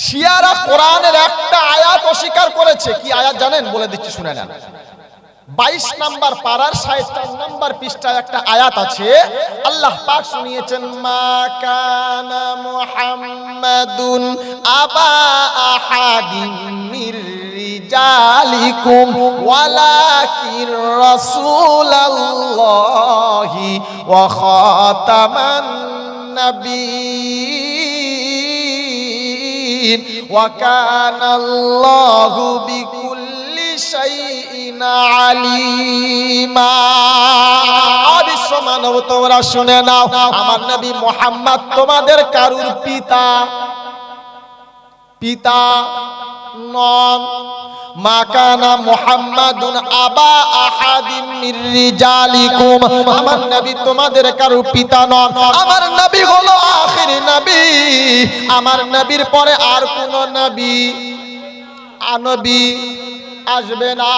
শিয়ারা কোরআনের একটা আয়াত অস্বীকার করেছে। কি আয়াত জানেন? বলে দিচ্ছি, শুনে নেন। 22 নম্বর পারার 64 নম্বর পৃষ্ঠায় একটা আয়াত আছে। আল্লাহ পাক শুনিয়েছেন, মা কানা মুহাম্মাদুন আবা আহাদিম মির রিজালিকুম ওয়ালাকিন রাসূলুল্লাহি ওয়া খাতামান নাবিয়্যিন ওয়া কানাল্লাহু বিকুল্লি শাইইন আলিমা। বিশ্ব মানব তোমরা শুনে নাও, আমার নবী মুহাম্মদ তোমাদের কারুর পিতা নন। মা কানা মুহাম্মাদুন আবা আহাদিম মির রিজালিকুম, আমার নবী তোমাদের কারো পিতা নন। আমার নবী হলো আখির নবী। আমার নবীর পরে আর কোন নবী আসবে না।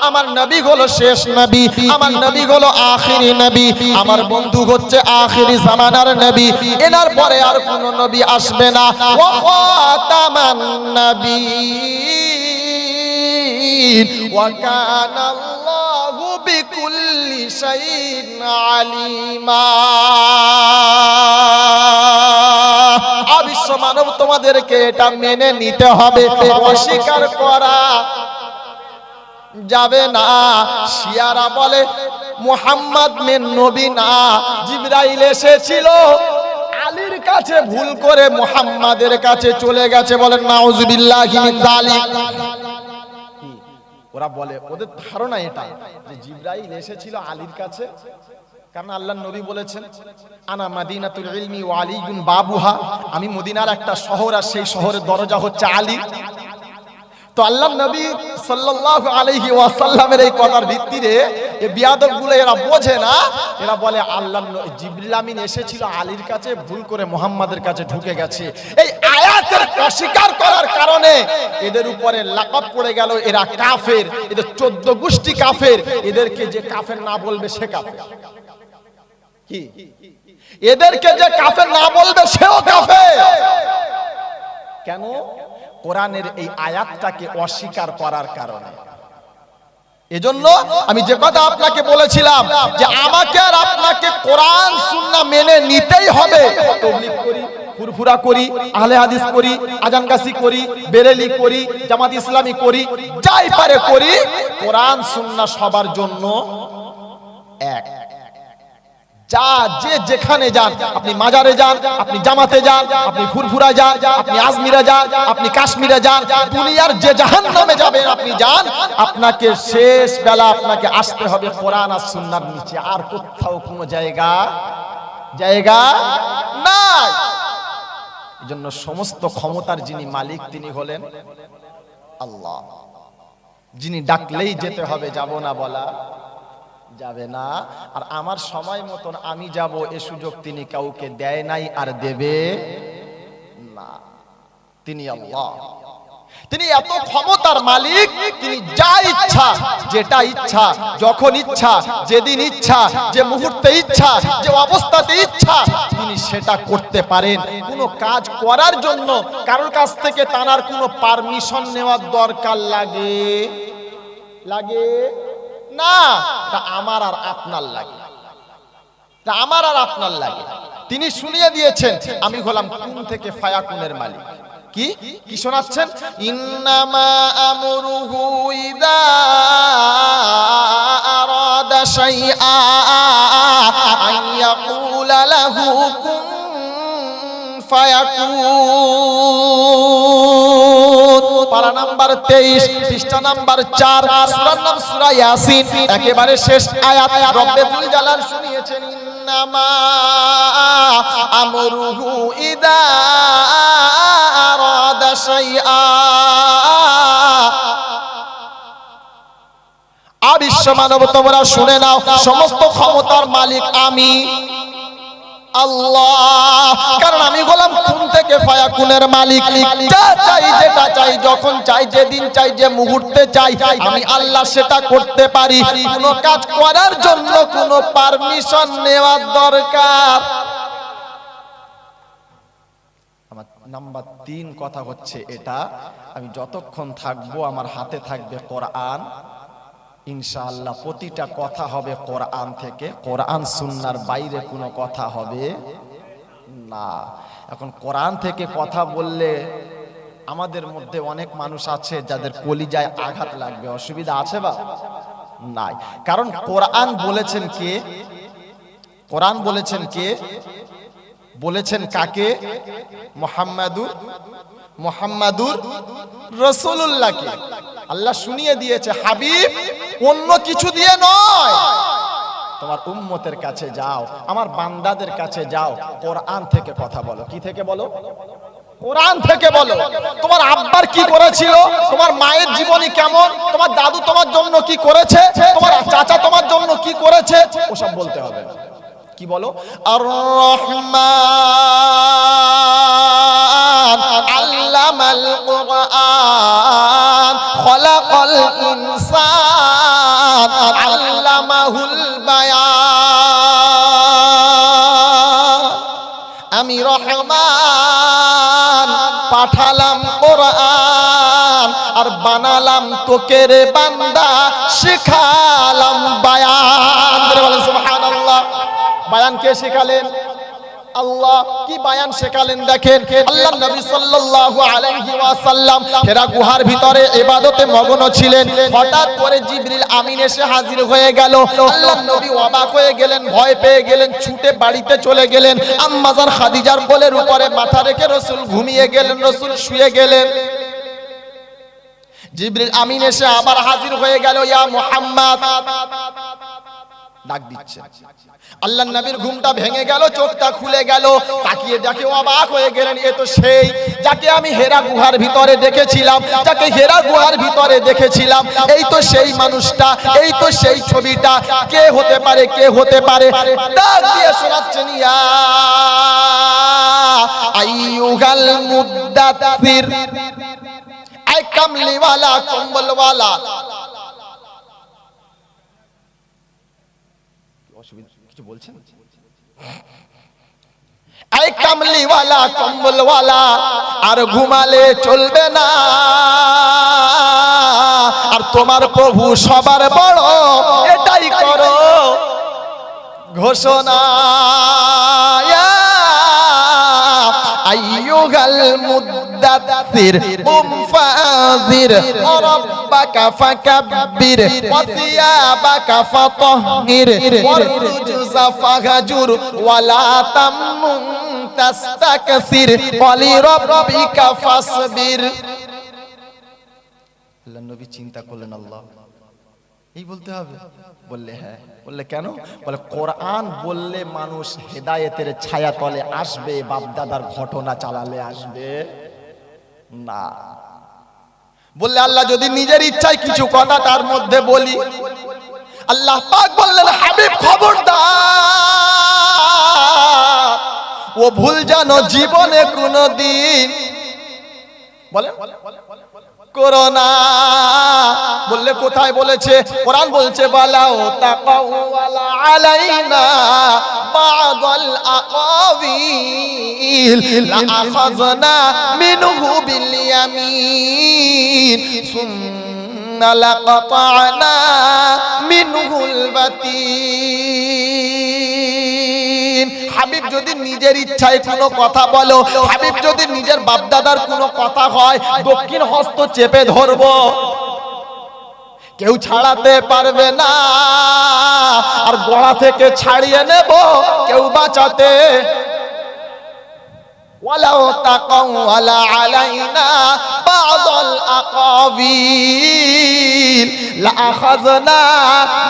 আমার নবী হলো শেষ নবী, আমার নবী হলো আখিরি নবী। আমার বন্ধু হচ্ছে আখিরি জামানার নবী, এনার পরে আর কোন নবী আসবে না। ওয়া খাতামান নাবিয়্যিন ওয়া কানাল্লাহু বিকুল্লি শাইইন আলিমা। বিশ্ব মানব তোমাদেরকে এটা মেনে নিতে হবে, অস্বীকার করা যাবে না। শিয়ারা বলে মুহাম্মদ মেন নবী না, জিবরাইল এসেছিল আলীর কাছে, ভুল করে মুহাম্মাদের কাছে চলে গেছে। বলেন নাউযুবিল্লাহি মিন যালিক। ওরা বলে, ওদের ধারণা এটা যে জিবরাইল এসেছিল আলীর কাছে, কারণ আল্লাহর নবী বলেছেন, আনা মাদিনাতুল ইলমি ওয়া আলীউন বাবুহা, আমি মদিনার একটা শহর আর সেই শহরের দরজা হচ্ছে আলী। তো আল্লাহর নবী সাল্লাল্লাহু আলাইহি ওয়াসাল্লামের এই কথার ভিত্তিতে এই বিয়াদবগুলো এরা বোঝে না। এরা বলে আল্লাহর জিবরিল আমিন এসেছিল আলীর কাছে, ভুল করে মুহাম্মাদের কাছে ঢুকে গেছে। এই আয়াতের অস্বীকার করার কারণে এদের উপরে লাকাব পড়ে গেল, এরা কাফের। এদের 14 গোষ্ঠী কাফের। এদেরকে যে কাফের না বলবে সে কাফের। কি এদেরকে যে কাফের না বলবে সেও কাফের। কেন? কোরআনের এই আয়াতটাকে অস্বীকার করার কারণে। এজন্য আমি যে কথা আপনাকে বলেছিলাম যে আমাকে আর আপনাকে কোরআন সুন্নাহ মেনে নিতেই হবে। তাবলীগ করি, ফুরফুরা করি, আহলে হাদিস করি, আজান গাছি করি, বেরেলি করি, জামাত ইসলামী করি, যাই পারে করি, কোরআন সুন্নাহ সবার জন্য এক। যা যে যেখানে যান, আপনি মাজারে যান, আপনি জামাতে যান, আপনি ফুরফুরা যান, আপনি আজমিরে যান, আপনি কাশ্মীরে যান, দুনিয়ার যে জাহান্নামে যাবেন আপনি যান, আপনাকে শেষ বেলা আপনাকে আসতে হবে কোরআন আর সুন্নাহর নিচে। আর কোথাও কোনো জায়গা নাই। এজন্য সমস্ত ক্ষমতার যিনি মালিক তিনি হলেন আল্লাহ। যিনি ডাকলেই যেতে হবে, যাব না বলা যাবে না। আর আমার সময় মতন আমি যাব এ সুযোগ তিনি কাউকে দেয় নাই আর দেবে না। তিনি আল্লাহ, তিনি এত ক্ষমতার মালিক। তিনি যা ইচ্ছা, যেটা ইচ্ছা, যখন ইচ্ছা, যেদিন ইচ্ছা, যে মুহূর্তে ইচ্ছা, যে অবস্থাতে ইচ্ছা তিনি সেটা করতে পারেন। কোনো কাজ করার জন্য কারোর কাছ থেকে তার কোনো পারমিশন নেওয়ার দরকার লাগে না। তা আমার আর আপনার লাগে, তিনি শুনিয়ে দিয়েছেন। আমি হলাম কুন থেকে ফায়াকুনের মালিক। কি শোনাচ্ছেন? ইন্নামা আমরুহু ইযা আরাদা শাইআ আন ইয়াকুলা লাহু কুন ফায়াকুন। পারা নাম্বার 23, পৃষ্ঠা নাম্বার 4, সূরার নাম সূরা ইয়াসিন, একেবারে শেষ আয়াত। রব্বে যুল জালাল শুনিয়েছেন, ইন্নামা আমরুহু ইযা আরাদা শাইআ। বিশ্ব মানব তোমরা শুনে নাও, সমস্ত ক্ষমতার মালিক আমি আল্লাহ। কারণ আমি হলাম কুন থেকে ফায়াকুনের মালিক। যা চাই, যেটা চাই, যখন চাই, যেদিন চাই, যে মুহূর্তে চাই, আমি আল্লাহ সেটা করতে পারি। কোনো কাজ করার জন্য কোনো পারমিশন নেওয়ার দরকার নাম্বার 3 কথা হচ্ছে এটা, আমি যতক্ষণ থাকবো আমার হাতে থাকবে কোরআন, ইনশাআল্লাহ প্রতিটা কথা হবে কোরআন থেকে, কোরআন সুন্নাহর বাইরে কোনো কথা হবে না। এখন কোরআন থেকে কথা বললে আমাদের মধ্যে অনেক মানুষ আছে যাদের কলিজায় আঘাত লাগবে, অসুবিধা আছে বা নাই? কারণ কোরআন বলেছেন কে? কোরআন বলেছেন কে? বলেছেন কাকে? মুহাম্মাদুর রাসূলুল্লাহকে। আল্লাহ শুনিয়ে দিয়েছে, হাবিব অন্য কিছু দিয়ে নয়, তোমার উম্মতের কাছে যাও, আমার বান্দাদের কাছে যাও, কোরআন থেকে কথা বলো। কি থেকে বলো? কোরআন থেকে বলো। তোমার আব্বার কি করেছিল, তোমার মায়ের জীবনী কেমন, তোমার দাদু তোমার জন্য কি করেছে, তোমার চাচা তোমার জন্য কি করেছে, ওসব বলতে হবে না। কি বলো? আর রহমান আল্লামাল কুরআন খলাকাল ইনসান আল্লামাহুল বায়ান। আমি রহমান পাঠালাম কোরআন আর বানালাম তোকে রে বান্দা, শিখালাম বায়ান। বলেন সুবহানাল্লাহ। বায়ান কে শেখালেন? আল্লাহ। কি বায়ান শেখালেন দেখেন, আল্লাহ নবী সাল্লাল্লাহু আলাইহি ওয়াসাল্লাম হেরা গুহার ভিতরে ইবাদতে মগ্ন ছিলেন। হঠাৎ করে জিবরিল আমিন এসে হাজির হয়ে গেল। আল্লাহ নবী অবাক হয়ে গেলেন, ভয় পেয়ে গেলেন, ছুটে বাড়িতে চলে গেলেন। আম্মা জান খাদিজার কোলের উপরে মাথা রেখে রাসূল ঘুমিয়ে গেলেন, রাসূল শুয়ে গেলেন। জিবরিল আমিন এসে আবার হাজির হয়ে গেল, ইয়া মুহাম্মদ ডাক দিচ্ছে। আল্লাহর নবীর ঘুমটা ভেঙে গেল, চোখটা খুলে গেল, তাকিয়ে দেখে অবাক হয়ে গেলেন, এ তো সেই যাকে আমি হেরা গুহার ভিতরে দেখেছিলাম, যাকে হেরা গুহার ভিতরে দেখেছিলাম, এই তো সেই মানুষটা, এই তো সেই ছবিটা। কে হতে পারে, কে হতে পারে? ডাক দিয়ে শোনাচ্ছেন, ইয়া আইয়ুহাল মুদ্দাথির, আই কামলিওয়ালা, কম্বলওয়ালা। কিছু বলছেন? এই কামলিওয়ালা, কম্বলওয়ালা, আর ঘুমালে চলবে না, আর তোমার প্রভু সবার বড়, এটাই করো ঘোষণা। আইয়ুহাল মুদ্দাথির কুম ফাযির রাব্বাকা ফাকাব্বির ওয়া সিয়াবাকা ফাতাহহির ওয়ার রুজসা ফাহজুর ওয়া লা তামনুন তাস্তাকসির ওয়া লিরাব্বিকা ফাসবির। আল্লাহ নবী চিন্তা করলেন, আল্লাহ এই বলতে হবে? বললে হ্যাঁ। বললে কেন? বলে কোরআন বললে মানুষ হেদায়েতের ছায়া তলে আসবে, বাপদাদার ঘটনা চালালে আসবে না। বললে আল্লাহ যদি নিজের ইচ্ছায় কিছু কথা তার মধ্যে বলি, আল্লাহ পাক বললেন, হাবিব খবরদার, ও ভুল জানো জীবনে কোনদিন বলেন করোনা। বললে কোথায় বলেছে? কোরআন বলছে, বালাও তাকাওয়ালা আলাইনা বাদাল আকাবিল লা আখাযনা মিনহু বিল ইয়ামিন সুম্মা লাকাতানা মিনহুল বাতিন। হাবিব যদি নিজের ইচ্ছায় কোনো কথা বলো, হাবিব যদি নিজের বাপদাদার কোনো কথা হয়, দক্ষিণ হস্ত চেপে ধরবো, কেউ ছাড়াতে পারবে না, আর গোড়া থেকে ছাড়িয়ে নেব, কেউ বাঁচাতে। ওয়ালাউ তাকাওয়ালা আলাইনা বাদাল আকাবিল লা আখাযনা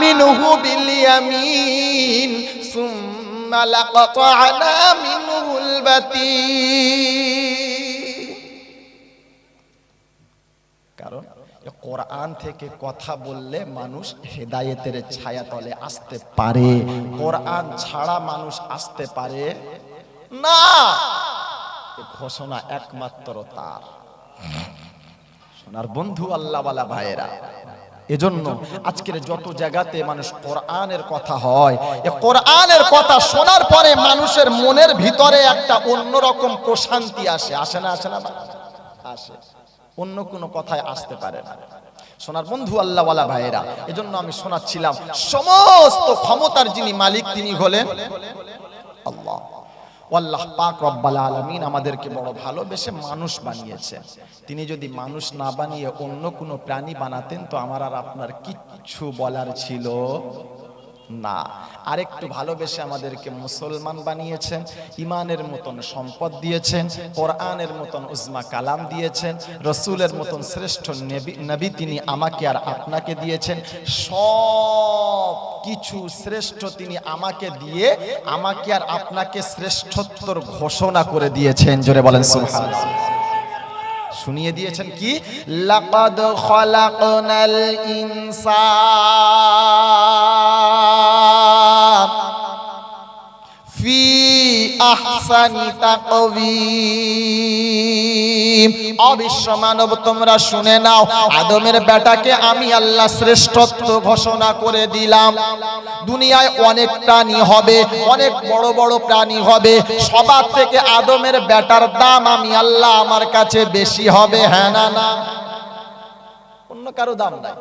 মিনহু বিল ইয়ামিন সুম্মা লাকাতা'না মিনহুল বাতিন। কারণ কোরআন থেকে কথা বললে মানুষ হেদায়েতের ছায়াতলে আসতে পারে, কোরআন ছাড়া মানুষ আসতে পারে না। ঘোষণা একমাত্র তার। সোনার বন্ধু, আল্লাহওয়ালা ভাইয়েরা, এজন্য আজকের যত জায়গাতে মানুষ কোরআনের কথা হয়, এই কোরআনের কথা শোনার পরে মানুষের মনের ভিতরে একটা অন্যরকম প্রশান্তি আসে। আসে না? আসে না? আসে। অন্য কোনো কথায় আসতে পারে না। সোনার বন্ধু আল্লাহওয়ালা ভাইয়েরা, এজন্য আমি শোনাচ্ছিলাম সমস্ত ক্ষমতার যিনি মালিক তিনি হলেন আল্লাহ। আল্লাহ পাক রব্বুল আলামিন আমাদেরকে বড় ভালোবেসে মানুষ বানিয়েছে। তিনি যদি মানুষ না বানিয়ে অন্য কোনো প্রাণী বানাতেন তো আমার আর আপনার কিচ্ছু বলার ছিল না। আরেকটু ভালোবেসে আমাদেরকে মুসলমান বানিয়েছেন, ইমানের মতন সম্পদ দিয়েছেন, কোরআনের মতন উজমা কালাম দিয়েছেন, রসুলের মতন শ্রেষ্ঠ নবী তিনি আমাকে আর আপনাকে দিয়েছেন। সব কিছু শ্রেষ্ঠ তিনি আমাকে দিয়ে আমাকে আর আপনাকে শ্রেষ্ঠত্বর ঘোষণা করে দিয়েছেন। জোরে বলেন সুবহানাল্লাহ। শুনিয়ে দিয়েছেন কি? লাকাদ খালাকনাল ইনসান ফি আহসানি তাকওয়িম। অবিশ্ব মানব তোমরা শুনে নাও, আদমের বেটাকে আমি আল্লাহ শ্রেষ্ঠত্ব ঘোষণা করে দিলাম। দুনিয়ায় অনেক প্রাণী হবে, অনেক বড় বড় প্রাণী হবে, সবার থেকে আদমের বেটার দাম আমি আল্লাহ আমার কাছে বেশি হবে। হ্যাঁ না? না, অন্য কারো দাম নাই।